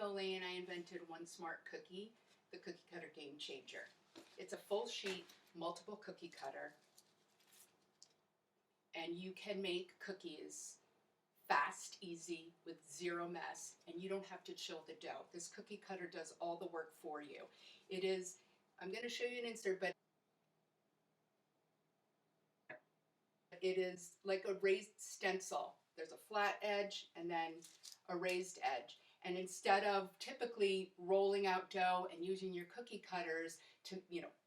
Aioli and I invented One Smart Cookie, the cookie cutter game changer. It's a full sheet, multiple cookie cutter, and you can make cookies fast, easy, with zero mess, and you don't have to chill the dough. This cookie cutter does all the work for you. It is, I'm going to show you an insert, but it is like a raised stencil. There's a flat edge and then a raised edge. And instead of typically rolling out dough and using your cookie cutters to,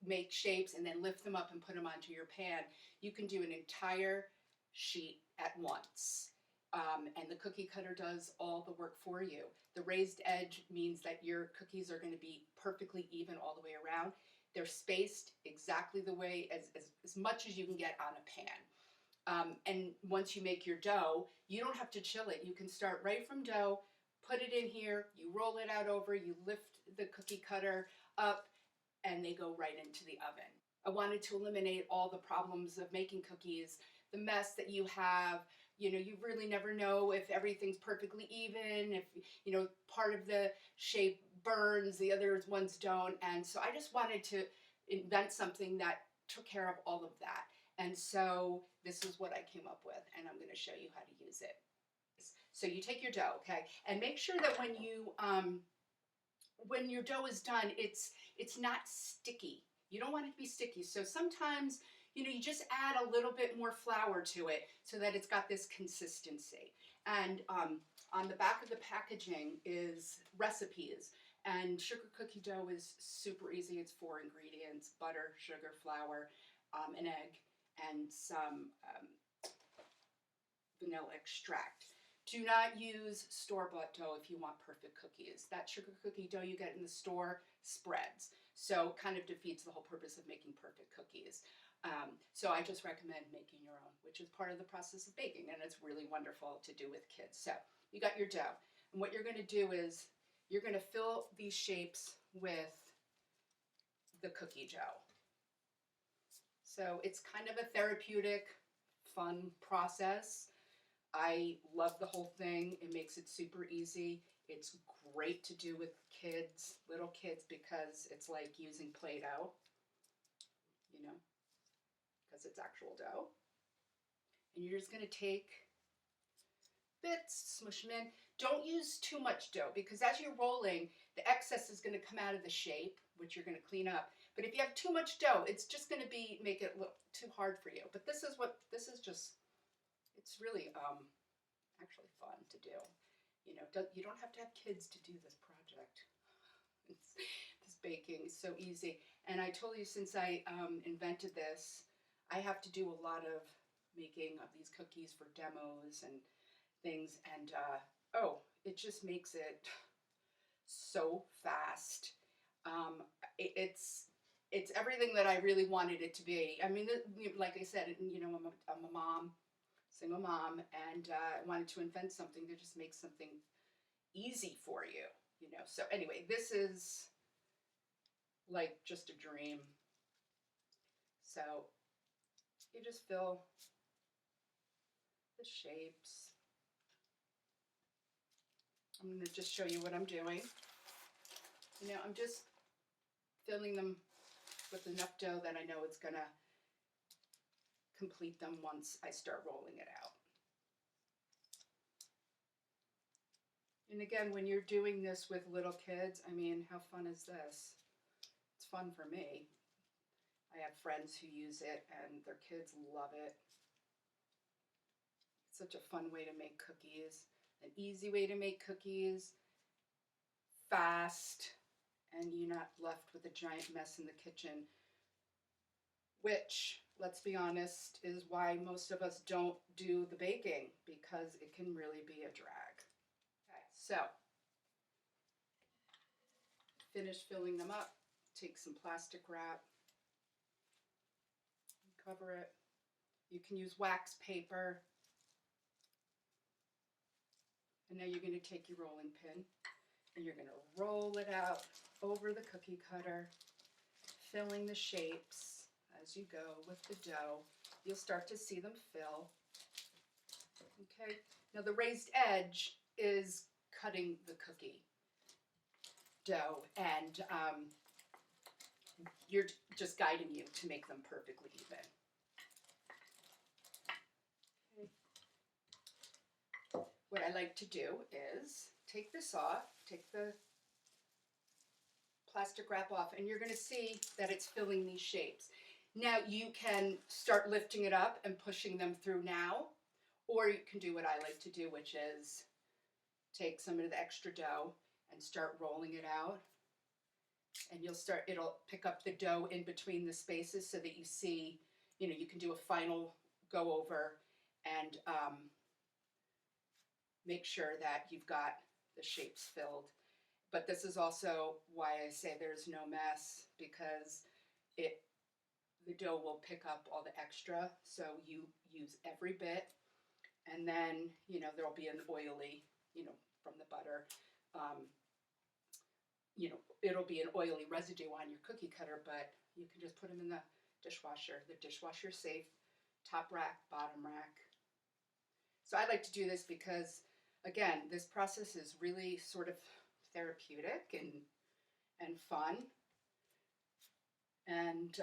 make shapes and then lift them up and put them onto your pan, you can do an entire sheet at once. And the cookie cutter does all the work for you. The raised edge means that your cookies are going to be perfectly even all the way around. They're spaced exactly the way, as much as you can get on a pan. And once you make your dough, you don't have to chill it. You can start right from dough, put it in here, you roll it out over, you lift the cookie cutter up, and they go right into the oven. I wanted to eliminate all the problems of making cookies, the mess that you have. You really never know if everything's perfectly even, if, part of the shape burns, the other ones don't. And so I just wanted to invent something that took care of all of that. And so this is what I came up with, and I'm going to show you how to use it. So you take your dough, okay, and make sure that when your dough is done, it's not sticky. You don't want it to be sticky. So sometimes, you just add a little bit more flour to it so that it's got this consistency. And on the back of the packaging is recipes. And sugar cookie dough is super easy. It's 4 ingredients: butter, sugar, flour, an egg, and some vanilla extract. Do not use store-bought dough if you want perfect cookies. That sugar cookie dough you get in the store spreads, so kind of defeats the whole purpose of making perfect cookies. So I just recommend making your own, which is part of the process of baking, and it's really wonderful to do with kids. So you got your dough, and what you're going to do is you're going to fill these shapes with the cookie dough. So it's kind of a therapeutic, fun process. I love the whole thing. It makes it super easy. It's great to do with kids, little kids, because it's like using Play-Doh, because it's actual dough. And you're just going to take bits, smush them in. Don't use too much dough, because as you're rolling, the excess is going to come out of the shape, which you're going to clean up. But if you have too much dough, it's just going to make it look too hard for you. But it's really actually fun to do. You don't have to have kids to do this project. This baking is so easy. And I told you, since I invented this, I have to do a lot of making of these cookies for demos and things. And it just makes it so fast. It's everything that I really wanted it to be. I mean, like I said, I'm a mom, single mom, and I wanted to invent something to just make something easy for you, So anyway, this is like just a dream. So you just fill the shapes. I'm going to just show you what I'm doing. I'm just filling them with enough dough that I know it's going to complete them once I start rolling it out. And again, when you're doing this with little kids, I mean, how fun is this? It's fun for me. I have friends who use it and their kids love it. It's such a fun way to make cookies, an easy way to make cookies, fast, and you're not left with a giant mess in the kitchen, which, let's be honest, is why most of us don't do the baking, because it can really be a drag. Okay, so finish filling them up. Take some plastic wrap, cover it. You can use wax paper. And now you're going to take your rolling pin and you're going to roll it out over the cookie cutter, filling the shapes as you go with the dough. You'll start to see them fill. Okay, now the raised edge is cutting the cookie. dough, and you're just guiding you to make them perfectly even. Okay. What I like to do is take this off, take the plastic wrap off, and you're going to see that it's filling these shapes. Now you can start lifting it up and pushing them through now, or you can do what I like to do, which is take some of the extra dough and start rolling it out. And it'll pick up the dough in between the spaces so that you see, you can do a final go over and make sure that you've got the shapes filled. But this is also why I say there's no mess, because the dough will pick up all the extra, so you use every bit, and then there'll be an oily, from the butter, it'll be an oily residue on your cookie cutter, but you can just put them in the dishwasher. The dishwasher's safe, top rack, bottom rack. So I like to do this because, again, this process is really sort of therapeutic and fun. And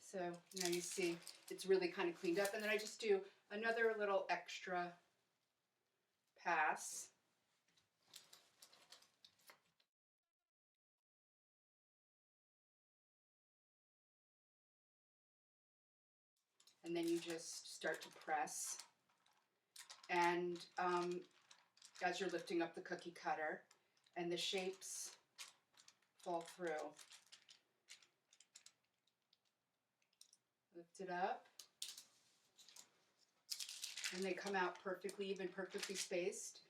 so now you see it's really kind of cleaned up. And then I just do another little extra pass. And then you just start to press. And as you're lifting up the cookie cutter and the shapes fall through, lift it up, and they come out perfectly even, perfectly spaced.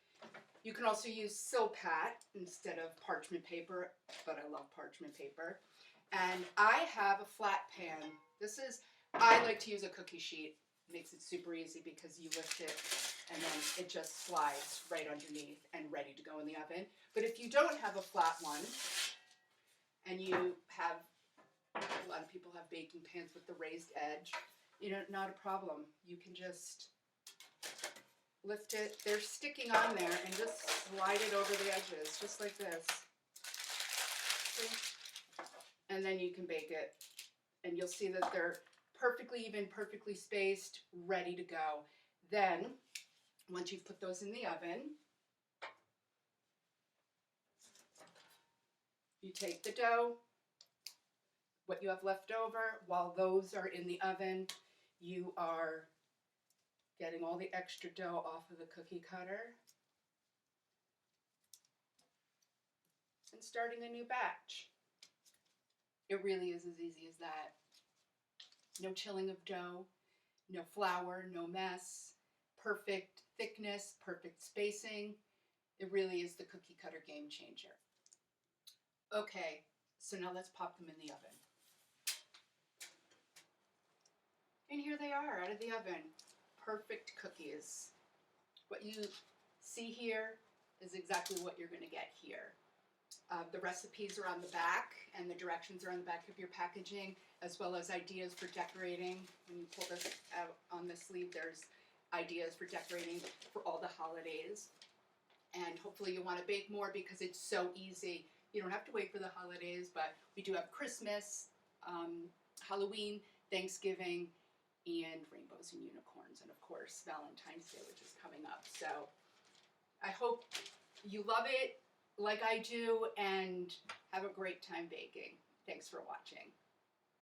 You can also use Silpat instead of parchment paper, but I love parchment paper. And I have a flat pan. I like to use a cookie sheet. It makes it super easy because you lift it and then it just slides right underneath and ready to go in the oven. But if you don't have a flat one, and a lot of people have baking pans with the raised edge, not a problem. You can just lift it. They're sticking on there, and just slide it over the edges, just like this. See? And then you can bake it, and you'll see that they're perfectly even, perfectly spaced, ready to go. Then, once you've put those in the oven, you take the dough, what you have left over, while those are in the oven, you are getting all the extra dough off of the cookie cutter and starting a new batch. It really is as easy as that. No chilling of dough, no flour, no mess, perfect thickness, perfect spacing. It really is the cookie cutter game changer. Okay, so now let's pop them in the oven. And here they are out of the oven. Perfect cookies. What you see here is exactly what you're going to get here. The recipes are on the back, and the directions are on the back of your packaging, as well as ideas for decorating. When you pull this out on the sleeve, there's ideas for decorating for all the holidays. And hopefully you want to bake more because it's so easy. You don't have to wait for the holidays, but we do have Christmas, Halloween, Thanksgiving, and rainbows and unicorns, and of course Valentine's Day, which is coming up. So I hope you love it like I do, and have a great time baking. Thanks for watching.